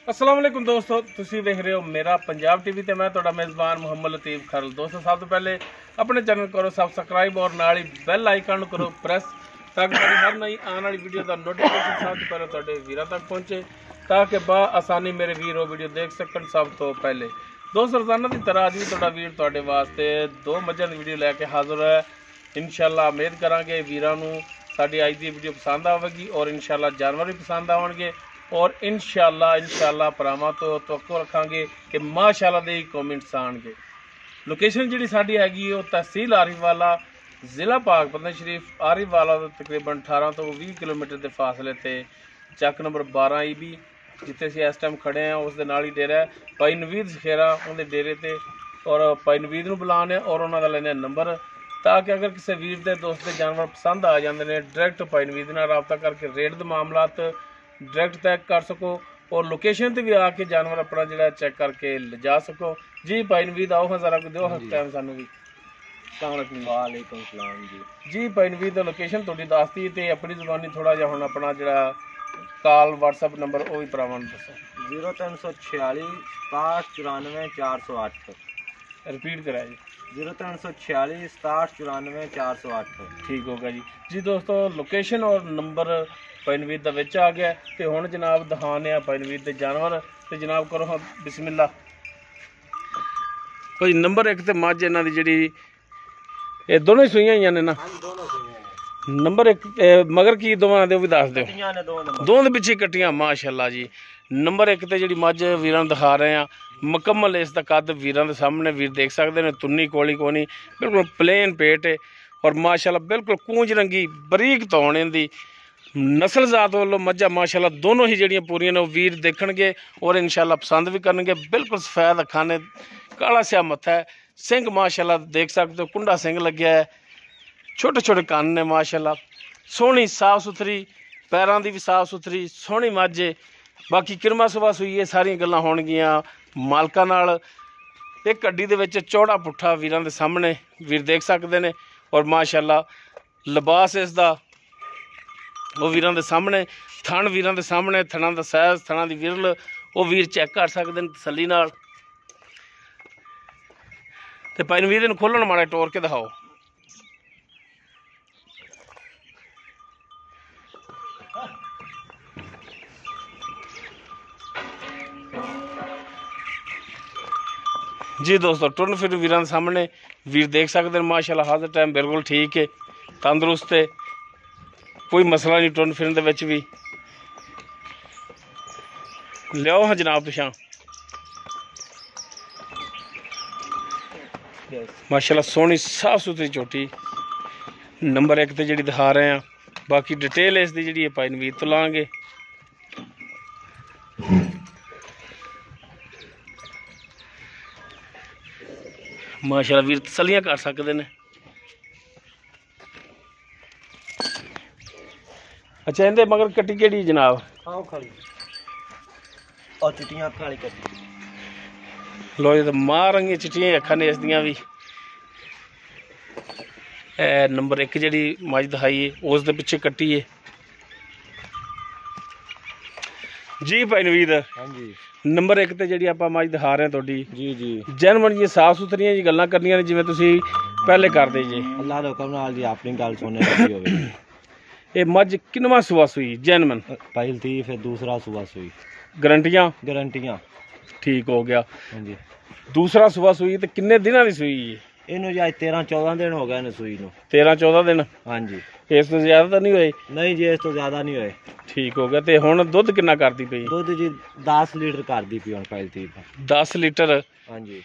अस्सलाम वालेकुम दोस्तों, तुसी देख रहे हो मेरा पंजाब टीवी ते मैं तुहाडा मेज़बान मुहम्मद लतीफ़ खरल। दोस्तों सब तो पहले अपने चैनल करो सब्सक्राइब और नाल ही बैल आइकन करो प्रेस ताकि साडी हर नई आने वाली वीडियो का नोटिफिकेशन सब तो पहले तुहाडे वीरां तक पहुंचे ताकि बा आसानी मेरे वीर वो वीडियो देख सकन सब तो पहले। दोस्तों रोजाना की तरह अज भी तुहाडा वीर तुहाडे वास्ते दो मझां दी वीडियो लैके हाज़र है। इंशाअल्लाह उम्मीद करांगे वीरां नूं साडी अज दी वीडियो पसंद आवेगी और इंशाअल्लाह जानवर भी पसंद आवणगे और इंशाअल्लाह भरावां तो तवक्को रखांगे कि माशाअल्लाह दे कमेंट्स आएंगे। लोकेशन जी साडी हैगी वो तहसील आरिफवाला, ज़िला पाकपतन शरीफ आरिफवाला तो तकरीबन 18 तो 20 किलोमीटर के फासले ते चक नंबर 12 EB जिथे असीं इस टाइम खड़े हैं उस दे नाल ही डेरा है भाई नवीद सखेरा उन्हें डेरे ते और भाई नवीद नूं बुलाने और उन्हां दा लैने नंबर ताकि अगर किसी वीर दे दोस्त दे जानवर पसंद आ जाते हैं डायरैक्ट भाई नवीद नाल राबता करके रेट दे मामलात डायरैक्ट तय कर सको और लोकेशन पर भी आके जानवर अपना जो चेक करके ले जा सको। जी भाई नवीद आओ जरा को दो टाइम सानू भी। वालेकुम सलाम जी भाई नवीद लोकेशन थोड़ी दसती तो अपनी जुबानी थोड़ा जहा हम अपना जो कॉल व्हाट्सएप नंबर वो भी भरावां दसो। 0346 67 408 रिपीट कराया जी 0346 67 408 ठीक होगा जी। जी दोस्तों लोकेशन और नंबर भाई नवीद का विच आ गया तो हुण जनाब दिखाने भाई नवीद के जानवर तो जनाब करो हाँ बिस्मिल्ला। भाई नंबर एक तो मझ इन्हां दी जिहड़ी ये दोनों ही सूइयां होईयां ने ना नंबर एक मगर की दोवां दे भी दस दो दोवां दे पिछे कट्टियां माशाअल्लाह जी। नंबर एक तो जी मझ वीरां दिखा रहे हैं मुकम्मल इसका कद वीरां दे सामने वीर देख सकते हैं तुन्नी कोली कोनी बिल्कुल प्लेन पेट है और माशाअल्लाह बिल्कुल कूंज रंगी बरीक धौण इहदी नस्ल जात वालों मझा माशाअल्लाह दोनों ही जड़ियाँ पूरियां ने वीर देखणगे और इंशाअल्लाह पसंद भी करनगे। बिल्कुल सफेद अखां ने काला स्या मत्था है सिंह माशाअल्लाह देख सकते हो कुंडा सिंह लग्या है छोटे छोटे कान ने माशाअल्लाह सोहनी साफ सुथरी पैरां दी भी साफ सुथरी सोहनी मझ है। बाकी किरमा सुबह सुई है सारियां गल्लां होणगियां मालकां नाल। एक हड्डी दे विच चौड़ा पुट्ठा वीरां दे सामने वीर देख सकते हैं और माशाअल्लाह लिबास इसदा वो वीरां दे सामने थण वीरां दे सामने थणां दा साइज थणां दी विरल वो वीर चेक कर सकते हैं तसल्ली नाल। ते भाई नवीद नूं खोलण माड़ा टोर के दिखाओ। जी दोस्तों टुरन फिर वीरां सामने वीर देख सकते हैं माशाअल्लाह हर टाइम बिल्कुल ठीक है तंदुरुस्त है कोई मसला नहीं टुरन फिरन दे विच भी। लियाओ हाँ जनाब पिछां माशाअल्लाह सोहनी साफ सुथरी चोटी नंबर एक ते जिहड़ी दिखा रहे हैं। बाकी डिटेल इसकी जिहड़ी है भाई नवीद तो लांगे। माशाअल्लाह वीर तसल्लियां कर सकते हैं। अच्छा इहदे मगर कट्टी केड़ी जनाब आओ खाली और चिट्टियां अखां वाली कट्टी लो ये तो मारंगी चिट्टियां अखां ने इसदियां भी। नंबर एक जी मझ दिखाई है उस दे पिछे कट्टी है जी भाई नवीद। हाँ जी नंबर एक तो जी आप मझ दिखा रहे हैं थोड़ी जी जी जैनवन जी साफ सुथरियां जी गल्लां करनियां ने जिवें तुसीं पहले करदे जी। अल्लाह दे हुक्म नाल जी अपनी गल सुनने लगी होवे। ये मझ किनवा सुआ सुई जैनवन पहली थी फिर दूसरा सुबह सुई गारंटियां ठीक हो गया। हाँ जी दूसरा सुबह सुई तो किन्ने दिनां दी सुई है इनू जी 13-14 दिन हो गए ने सुई नू 13-14 दिन। हाँ जी इस तो ज्यादा तो नहीं होए नहीं जी इस तो ज्यादा नहीं होए ठीक हो गया। तो हुण दुध किन्ना करदी पई दुध जी 10 लीटर करदी पई हुण पहली थी 10 लीटर। हाँ जी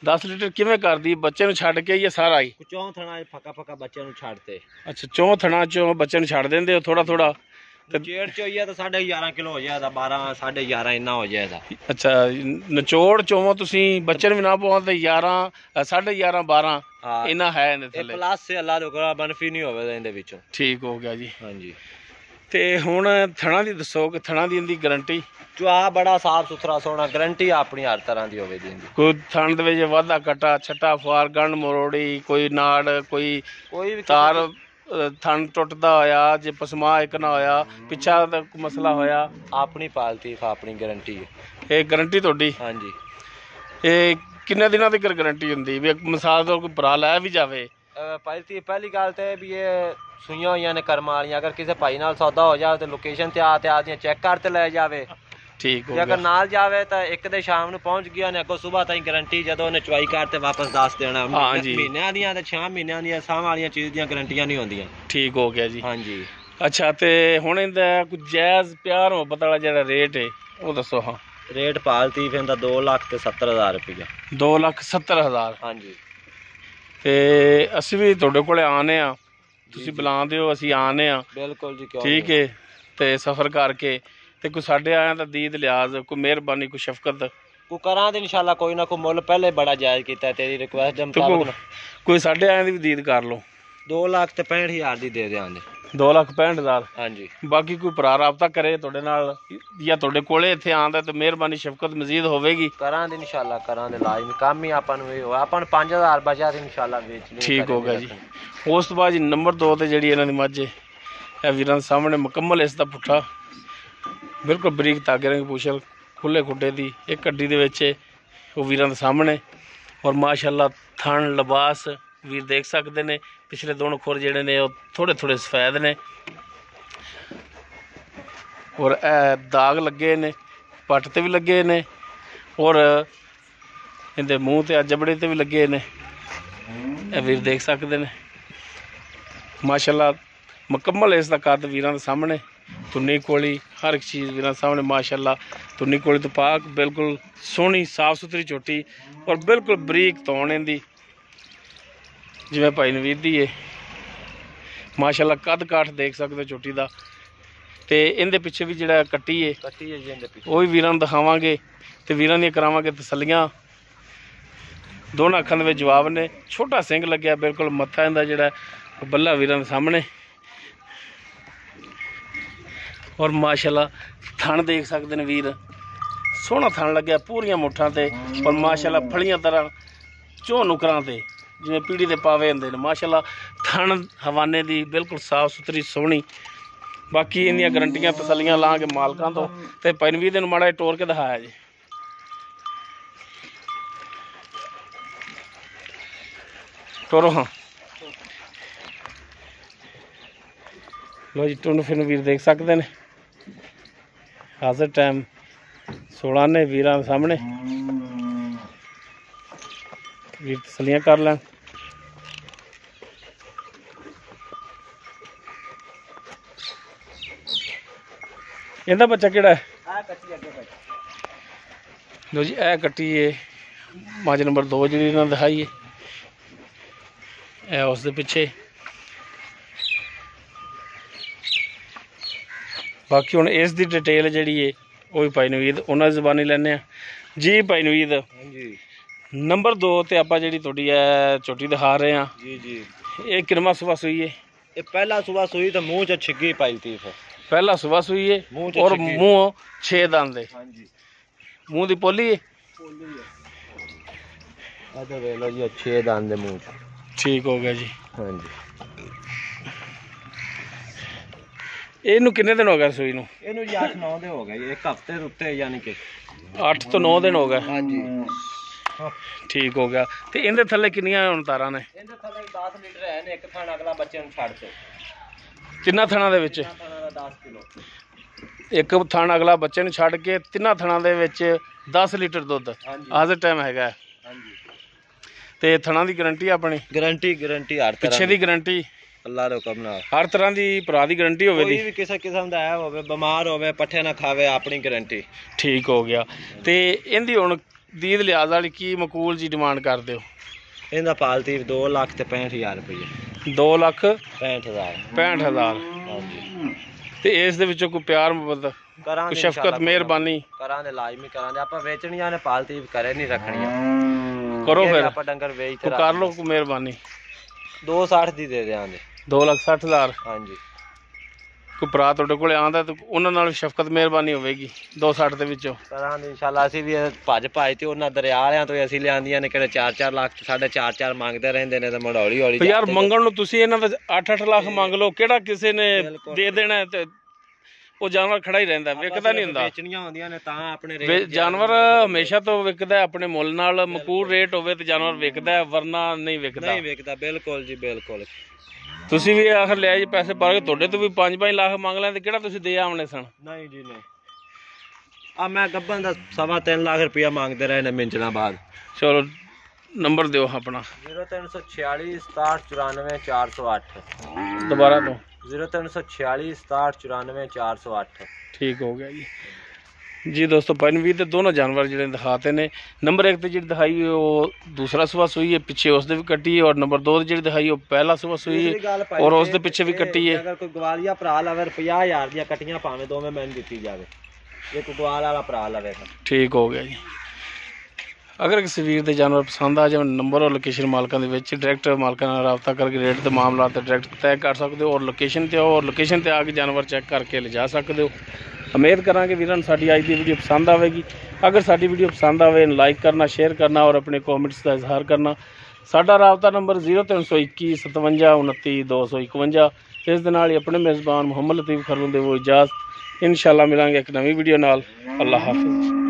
10 लीटर किवें करदी बच्चे नूं छड्ड के या सारा ही चौं थणा फका बच्चे नूं छड्डते। अच्छा चौं थणा चों बच्चे नूं छड्ड दिंदे हो थोड़ा थोड़ा जेड़ च होइया तो 11.5 किलो हो जाएगा 12 11.5 इन्ना हो जाएगा। अच्छा नचोड़ चोवो तुसीं बच्चे नूं भी ना पाओ तो 11 11.5 12 इन्ना है इहदे थल्ले प्लस से अल्लाह दे हुक्म बनफी नहीं होवे इहदे विचों ठीक हो गया जी। हाँ जी ते हुण थणा दी दसो कि थणा दी इहदी गारंटी चुआ बड़ा साफ सुथरा सोना गारंटी अपनी हर तरह की होवे दी कोई थण दे विच वाधा कटा छट्टा फार गंढ मरोड़ी कोई नाड़ कोई भी तार ਥਣ ਟੁੱਟਦਾ ਹੋਇਆ, ਜੇ ਪਸਮਾ ਇੱਕ ਨਾ ਹੋਇਆ, ਪਿੱਛਾ ਦਾ ਕੋਈ ਮਸਲਾ ਹੋਇਆ? ਆਪਣੀ ਪਾਲਤੀ ਆਪਣੀ ਗਾਰੰਟੀ ਹੈ। ਇਹ ਗਾਰੰਟੀ ਤੁਹਾਡੀ? ਹਾਂਜੀ। ਇਹ ਕਿੰਨੇ ਦਿਨਾਂ ਦੀ ਗਾਰੰਟੀ ਹੁੰਦੀ ਵੀ ਮਿਸਾਲ ਤੋਂ ਕੋਈ ਭਰਾ ਲੈ ਵੀ ਜਾਵੇ? ਪਾਲਤੀ ਪਹਿਲੀ ਗੱਲ ਤੇ ਵੀ ਇਹ ਸੂਈਆਂ ਹੋਈਆਂ ਨੇ ਕਰਮਾਂ ਵਾਲੀਆਂ, ਅਗਰ ਕਿਸੇ ਭਾਈ ਨਾਲ ਸੌਦਾ ਹੋ ਜਾਵੇ ਤੇ ਲੋਕੇਸ਼ਨ ਤੇ ਆ ਦੀਆਂ ਚੈੱਕ ਕਰ ਤੇ ਲੈ ਜਾਵੇ। ਠੀਕ ਹੋ ਜੇ ਅਗਰ ਨਾਲ ਜਾਵੇ ਤਾਂ ਇੱਕ ਦੇ ਸ਼ਾਮ ਨੂੰ ਪਹੁੰਚ ਗਿਆ ਨੇ, ਅੱਗੋਂ ਸਵੇਰ ਤਾਈਂ ਗਾਰੰਟੀ, ਜਦੋਂ ਉਹਨੇ ਚਵਾਈ ਕਰ ਤੇ ਵਾਪਸ ਦੱਸ ਦੇਣਾ। ਮਹੀਨਿਆਂ ਦੀਆਂ ਤੇ 6 ਮਹੀਨਿਆਂ ਦੀਆਂ ਸਾਹ ਵਾਲੀਆਂ ਚੀਜ਼ ਦੀਆਂ ਗਾਰੰਟੀਆਂ ਨਹੀਂ ਹੁੰਦੀਆਂ। ਠੀਕ ਹੋ ਗਿਆ ਜੀ। ਹਾਂਜੀ। ਅੱਛਾ, ਤੇ ਹੁਣ ਇਹਦਾ ਕੋਈ ਜਾਇਜ਼ ਪਿਆਰ ਮੁਹੱਬਤ ਵਾਲਾ ਜਿਹੜਾ ਰੇਟ ਹੈ ਉਹ ਦੱਸੋ। ਹਾਂ, ਰੇਟ ਪਾਲਤੀ ਫਿਰ ਦਾ 2,70,000 ਰੁਪਇਆ। 2,70,000? ਹਾਂਜੀ। ਤੇ ਅਸੀਂ ਵੀ ਤੁਹਾਡੇ ਕੋਲੇ ਆਨੇ ਆ, ਤੁਸੀਂ ਬੁਲਾਉਂਦੇ ਹੋ, ਅਸੀਂ ਆਨੇ ਆ। ਬਿਲਕੁਲ ਜੀ। ਠੀਕ ਹੈ। ਤੇ ਸਫ਼ਰ ਕਰਕੇ ਤੇ ਕੋਈ ਸਾਡੇ ਆਇਆ ਤਾਂ ਦੀਦ ਲਿਆਜ਼, ਕੋਈ ਮਿਹਰਬਾਨੀ, ਕੋਈ ਸ਼ਫਕਤ ਕੋਈ ਕਰਾਂ ਤੇ ਇਨਸ਼ਾਅੱਲਾ ਕੋਈ ਨਾ ਕੋਈ ਮੁੱਲ ਪਹਿਲੇ ਬੜਾ ਜਾਇਜ਼ ਕੀਤਾ ਤੇਰੀ ਰਿਕੁਐਸਟ ਦੇ ਮੁਤਾਬਕ। ਕੋਈ ਸਾਡੇ ਆਇਆਂ ਦੀ ਵੀ ਦੀਦ ਕਰ ਲਓ। 2,65,000 ਦੀ ਦੇ ਦਿਆਂਗੇ। 2,65,000? ਹਾਂਜੀ। ਬਾਕੀ ਕੋਈ ਭਰਾ ਰਾਬਤਾ ਕਰੇ ਤੁਹਾਡੇ ਨਾਲ ਜਾਂ ਤੁਹਾਡੇ ਕੋਲੇ ਇੱਥੇ ਆਉਂਦਾ ਤੇ ਮਿਹਰਬਾਨੀ ਸ਼ਫਕਤ ਮਜ਼ੀਦ ਹੋਵੇਗੀ। ਕਰਾਂ ਦੇ ਇਨਸ਼ਾਅੱਲਾ, ਕਰਾਂ ਦੇ ਲਾਜ਼ਮੀ ਕੰਮ ਹੀ ਆਪਾਂ ਨੂੰ ਇਹ ਹੋਇਆ। ਆਪਾਂ ਨੂੰ 5,000 ਬਚਿਆ ਤੇ ਇਨਸ਼ਾਅੱਲਾ ਵੇਚ ਲਈ। ਠੀਕ ਹੋ ਗਿਆ ਜੀ। ਉਸ ਤੋਂ ਬਾਅਦ ਜੀ ਨੰਬਰ 2 ਤੇ ਜਿਹੜੀ ਇਹਨਾਂ ਦੀ ਮੱਝ ਹੈ, ਇਹ ਵੀਰਾਂ ਦੇ ਸਾਹਮਣੇ ਮੁਕੰਮਲ ਇਸ ਦਾ ਪੁੱਠਾ, ਬਿਲਕੁਲ ਬਰੀਕ ਧਾਗੇ ਰੰਗ ਪੁਛਲ, ਖੁੱਲੇ ਖੁੱਡੇ ਦੀ ਇੱਕ ਅੱਡੀ ਦੇ ਵਿੱਚ ਉਹ ਵੀਰਾਂ ਦੇ ਸਾਹਮਣੇ। ਔਰ ਮਾਸ਼ਾਅੱਲਾ ਥਣ ਲਿਬਾਸ ਵੀਰ ਦੇਖ ਸਕਦੇ ਨੇ। ਪਿਛਲੇ ਦੋਨੋਂ ਖੁਰ ਜਿਹੜੇ ਨੇ ਉਹ ਥੋੜੇ ਥੋੜੇ ਸਫੈਦ ਨੇ, ਔਰ ਇਹ ਦਾਗ ਲੱਗੇ ਨੇ, ਪੱਟ ਤੇ ਵੀ ਲੱਗੇ ਨੇ, ਔਰ ਇਹਦੇ ਮੂੰਹ ਤੇ ਜਬੜੇ ਤੇ ਵੀ ਲੱਗੇ ਨੇ। ਇਹ ਵੀਰ ਦੇਖ ਸਕਦੇ ਨੇ। ਮਾਸ਼ਾਅੱਲਾ ਮੁਕੰਮਲ ਇਸ ਦਾ ਕੱਦ ਵੀਰਾਂ ਦੇ ਸਾਹਮਣੇ, ਤੁੰਨੀ ਕੋਲੀ हर एक चीज़ वीर सामने माशाल्लाह। तुन्नी कोली तो पाक बिल्कुल सोहनी साफ सुथरी झोटी और बिल्कुल बरीक तौण दी जिवें भाई नवीद दी है माशाल्लाह। कद काठ देख सकते हो झोटी का। तो इहदे पिछे भी जिहड़ा कट्टी है वो भी वीरां नूं दिखावांगे ते वीरां दी करावांगे तसल्लियां। दोनों अखां दे विच जवाब ने। छोटा सिंह लग्या बिल्कुल, मत्था इहदा जिहड़ा बल्ला वीरां दे सामने। और माशाल्लाह थण देख सकते हैं वीर, सोहना थण लग्या पूरियां मुठां ते और माशाल्लाह फलियां तरह चो नुकरां ते जिवें पीढ़ी दे पावे हुंदे ने। माशाल्लाह थण हवाने दी बिल्कुल साफ सुथरी सोहनी। बाकी इन्दियां गारंटियां तसल्लियां लांगे मालकां तो। ते पैनवीर नूं माड़ा टोर के दिखाया जी। टोरो हाँ लो जी, टुन फिर वीर देख सकते हैं। हाजिर टाइम 16 ने वीर सामने वीर तसलियां कर लैन। इहदा बच्चा केड़ा है? लो जी, ए कट्टी है मज नंबर 2 जी इन्होंने दिखाई है। ए उस दे पिछे बाकी हुण इस दी डिटेल जिहड़ी है वो भी भाई नवीद उन्हां दी ज़बानी लैने जी। भाई नवीद नंबर 2 ते आपां जिहड़ी तुहाडी है झोटी दिखा रहे हैं जी जी, ये किनवा सुबह सूई है? ये पहला सुबह सूई तो मूँह च छिग्गी पाई थी। पहला सुबह सूई है और मूँह 6 दंद है। मूँह दी पोली है? वे लो जी 6 दंद है मूँह। ठीक हो गया जी। हाँ जी। इनू कितने दिन हो गए सूई नूं? इनू जी 8-9 दिन हो गए, एक हफ्ते दे उत्ते, यानी कि 8 तो 9 दिन हो गए। हाँ जी। ठीक हो गया। ते इहदे थल्ले किन्नियां हुण तारां ने? इहदे थल्ले 10 लीटर है ने, एक थण अगला बच्चे नूं छड्ड के। तिन्नां थणां दे विच 10 किलो। एक थण अगला बच्चे नूं छड्ड के तिन्नां थणां दे विच 10 लीटर दुध आज दे टाइम हैगा। हाँ जी। ते थणां दी गारंटी अपनी? गारंटी हर तरह पिछे दी गारंटी अल्लाह दे हुक्म नाल हर तरह दी भरा दी गारंटी होवे दी। कोई भी किसी किस्म दा है होवे, बीमार होवे, पट्ठे ना खावे, अपनी गारंटी। ठीक हो गया। ते इहदी हुण दीद लिहाज वाली की मकूल जी डिमांड करदे हो? इहदा पालती 2,65,000 रुपये। 2,65,000? 65,000। हाँ जी। ते इस दे विचों कोई प्यार मुहब्बत कोई शफकत मेहरबानी करां दे लाजमी करां दे। आपां वेचणियां ने, पालती करे नहीं रखणियां। करो फिर आपां डंगर वेच ते कर लो कोई मेहरबानी। 2,60 दी दे देंगे। 2,60,000? हाँ जी। ਕੋਈ ਭਰਾ ਤੁਹਾਡੇ ਕੋਲ ਆਉਂਦਾ ਤਾਂ ਉਹਨਾਂ ਨਾਲ ਸ਼ਫਕਤ ਮਿਹਰਬਾਨੀ ਹੋਵੇਗੀ 260 ਦੇ ਵਿੱਚੋਂ ਕਰਾਂਗੇ ਇਨਸ਼ਾਅੱਲਾ। ਅਸੀਂ ਵੀ ਭੱਜ ਭਾਜ ਤੇ ਉਹਨਾਂ ਦਰਿਆ ਵਾਲਿਆਂ ਤੋਂ ਅਸੀਂ ਲਿਆਂਦੀਆਂ ਨੇ, ਕਿਹੜੇ 4-4 ਲੱਖ 4.5 ਮੰਗਦੇ ਰਹਿੰਦੇ ਨੇ, ਤੇ ਮੁੜ ਹੌਲੀ ਹੌਲੀ ਯਾਰ ਮੰਗਣ ਨੂੰ ਤੁਸੀਂ ਇਹਨਾਂ ਦਾ 8-8 ਲੱਖ ਮੰਗ ਲਓ, ਕਿਹੜਾ ਕਿਸੇ ਨੇ ਦੇ ਦੇਣਾ ਤੇ ਉਹ ਜਾਨਵਰ ਖੜਾ ਹੀ ਰਹਿੰਦਾ, ਵਿਕਦਾ ਨਹੀਂ ਹੁੰਦਾ। ਵੇਚਣੀਆਂ ਹੁੰਦੀਆਂ ਨੇ ਤਾਂ ਆਪਣੇ ਰੇਟ, ਜਾਨਵਰ ਹਮੇਸ਼ਾ ਤੋਂ ਵਿਕਦਾ ਆਪਣੇ ਮੁੱਲ ਨਾਲ, ਮਕੂਰ ਰੇਟ ਹੋਵੇ ਤੇ ਜਾਨਵਰ ਵਿਕਦਾ, ਵਰਨਾ ਨਹੀਂ ਵਿਕਦਾ। ਬਿਲਕੁਲ ਜੀ ਬਿਲਕੁਲ। ਤੁਸੀਂ ਵੀ ਆਖਰ ਲਿਆ ਜੀ ਪੈਸੇ ਪਾ ਕੇ, ਤੁਹਾਡੇ ਤੋਂ ਵੀ 5-5 ਲੱਖ ਮੰਗ ਲੈਂਦੇ, ਕਿਹੜਾ ਤੁਸੀਂ ਦੇ ਆਉਣੇ ਸਨ? ਨਹੀਂ ਜੀ ਨਹੀਂ। ਆ ਮੈਂ ਗੱਬਨ ਦਾ 3.25 ਲੱਖ ਰੁਪਇਆ ਮੰਗਦੇ ਰਹੇ ਨੇ ਮਿੰਚਣਾ ਬਾਅਦ। ਚਲੋ ਨੰਬਰ ਦਿਓ ਆਪਣਾ। 0346 67 94 408। ਦੁਬਾਰਾ ਤੋਂ 0346 67 94 408। ਠੀਕ ਹੋ ਗਿਆ ਜੀ। ਜੀ ਦੋਸਤੋ ਪਨਵੀ ਤੇ ਦੋਨੋਂ ਜਾਨਵਰ ਜਿਹੜੇ ਦਿਖਾਤੇ ਨੇ। ਨੰਬਰ 1 ਤੇ ਜਿਹੜੀ ਦਿਖਾਈ ਉਹ ਦੂਸਰਾ ਸੂਆ ਸੂਈ ਹੈ, ਪਿੱਛੇ ਉਸ ਦੇ ਵੀ ਕੱਟੀ ਹੈ, ਔਰ ਨੰਬਰ 2 ਤੇ ਜਿਹੜੀ ਦਿਖਾਈ ਉਹ ਪਹਿਲਾ ਸੂਆ ਸੂਈ ਹੈ, ਔਰ ਉਸ ਦੇ ਪਿੱਛੇ ਵੀ ਕੱਟੀ ਹੈ। ਅਗਰ ਕੋਈ ਗਵਾਲੀਆ ਭਰਾ ਲਵੇ 50,000 ਦੀਆਂ ਕੱਟੀਆਂ ਭਾਵੇਂ ਦੋਵੇਂ ਮੈਨੂੰ ਦਿੱਤੀ ਜਾਵੇ, ਜੇ ਕੋਈ ਗਵਾਲ ਵਾਲਾ ਭਰਾ ਲਵੇ ਤਾਂ ਠੀਕ ਹੋ ਗਿਆ ਜੀ। ਅਗਰ ਕਿਸੇ ਵੀਰ ਦੇ ਜਾਨਵਰ ਪਸੰਦ ਆ ਜਾਣ, ਨੰਬਰ ਔਰ ਲੋਕੇਸ਼ਨ ਮਾਲਕਾਂ ਦੇ ਵਿੱਚ ਡਾਇਰੈਕਟ ਮਾਲਕਾਂ ਨਾਲ ਰਾਬਤਾ ਕਰਕੇ ਰੇਟ ਦੇ ਮਾਮਲਾ ਤੇ ਡਾਇਰੈਕਟ ਤੈਅ ਕਰ ਸਕਦੇ ਹੋ, ਔਰ ਲੋਕੇਸ਼ਨ ਤੇ ਆਓ, ਔਰ ਲੋਕੇਸ਼ਨ ਤੇ ਆ ਕੇ ਜਾਨਵਰ ਚੈੱਕ ਕਰਕੇ ਲਿਜਾ ਸਕਦੇ ਹੋ। ਉਮੀਦ ਕਰਾਂਗੇ ਵੀਰਾਂ ਨੂੰ ਸਾਡੀ ਅੱਜ ਦੀ ਵੀਡੀਓ ਪਸੰਦ ਆਵੇਗੀ। ਅਗਰ ਸਾਡੀ ਵੀਡੀਓ ਪਸੰਦ ਆਵੇ ਲਾਈਕ ਕਰਨਾ, ਸ਼ੇਅਰ ਕਰਨਾ ਔਰ ਆਪਣੇ ਕਮੈਂਟਸ ਦਾ ਇਜ਼ਹਾਰ ਕਰਨਾ। ਸਾਡਾ ਰਾਬਤਾ ਨੰਬਰ 0321 57 29 251। ਇਸ ਦੇ ਨਾਲ ਹੀ ਆਪਣੇ ਮੇਜ਼ਬਾਨ ਮੁਹੰਮਦ ਲਤੀਫ ਖਰਲ ਦੇ ਉਹ ਇਜਾਜ਼ਤ। ਇੰਸ਼ਾਅੱਲਾ ਮਿਲਾਂਗੇ ਇੱਕ ਨਵੀਂ ਵੀਡੀਓ ਨਾਲ। ਅੱਲਾਹ ਹਾਫਿਜ਼।